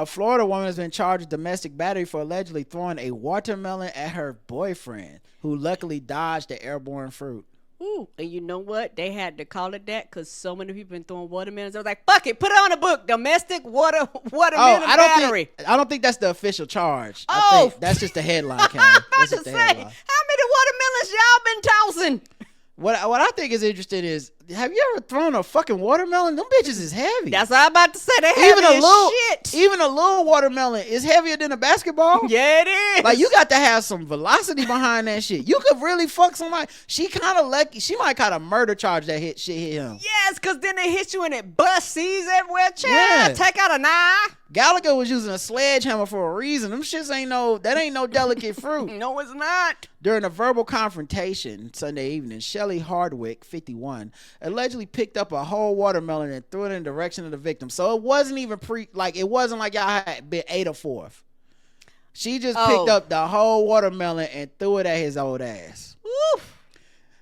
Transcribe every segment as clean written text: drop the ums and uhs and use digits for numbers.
A Florida woman has been charged with domestic battery for allegedly throwing a watermelon at her boyfriend, who luckily dodged the airborne fruit. Ooh, and you know what? They had to call it that because so many people been throwing watermelons. I was like, fuck it, put it on the book. Domestic watermelon battery. I don't think that's the official charge. Oh. I think that's just the headline, Karen. That's just the headline. How many watermelons y'all been tossing? What I think is interesting is, have you ever thrown a fucking watermelon? Them bitches is heavy. That's what I'm about to say. They heavy as shit. Even a little watermelon is heavier than a basketball. Yeah, it is. Like, you got to have some velocity behind that shit. You could really fuck somebody. She kind of lucky. She might kind of murder charge that hit him. Yes, because then they hit you and it bust seeds everywhere. Child, Yeah. take out a knife. Gallagher was using a sledgehammer for a reason. Them shits ain't no delicate fruit. No, it's not. During a verbal confrontation Sunday evening, Shelley Hardwick, 51, allegedly picked up a whole watermelon and threw it in the direction of the victim. So it wasn't even it wasn't like y'all had been 8 or 4th. She just picked up the whole watermelon and threw it at his old ass. Oof.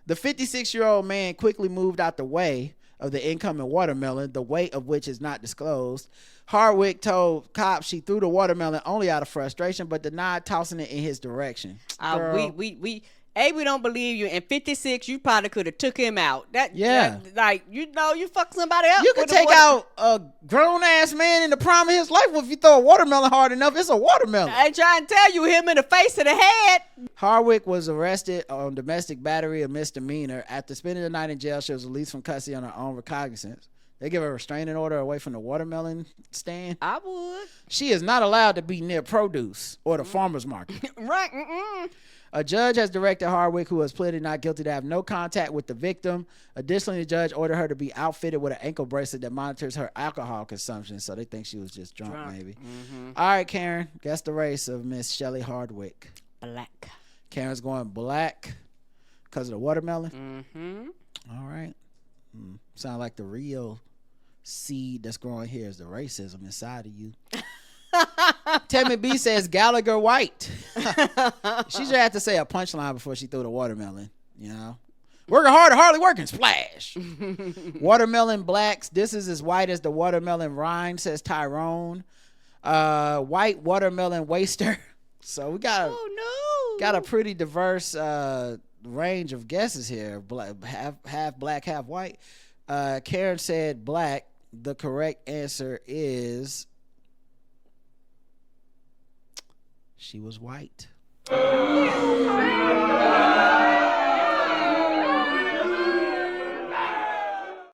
The 56-year-old man quickly moved out the way of the incoming watermelon, the weight of which is not disclosed. Hardwick told cops she threw the watermelon only out of frustration, but denied tossing it in his direction. We don't believe you. In 56, you probably could have took him out. You fuck somebody else. You could take out a grown ass man in the prime of his life if you throw a watermelon hard enough. It's a watermelon. I ain't trying to tell you, him in the face of the head. Hardwick was arrested on domestic battery, a misdemeanor. After spending the night in jail, she was released from custody on her own recognizance. They give her a restraining order away from the watermelon stand. I would. She is not allowed to be near produce or the farmer's market. Right. Mm-mm. A judge has directed Hardwick, who has pleaded not guilty, to have no contact with the victim. Additionally, the judge ordered her to be outfitted with an ankle bracelet that monitors her alcohol consumption. So they think she was just drunk. Maybe. Mm-hmm. All right, Karen. Guess the race of Miss Shelley Hardwick. Black. Karen's going black because of the watermelon. Mm-hmm. All right. Sound like the real seed that's growing here is the racism inside of you. Tammy B says Gallagher white. She just had to say a punchline before she threw the watermelon, you know. Working hard, hardly working, splash. Watermelon blacks. This is as white as the watermelon rind, says Tyrone. White watermelon waster. So we got a pretty diverse range of guesses here. Half black, half white. Karen said black. The correct answer is she was white.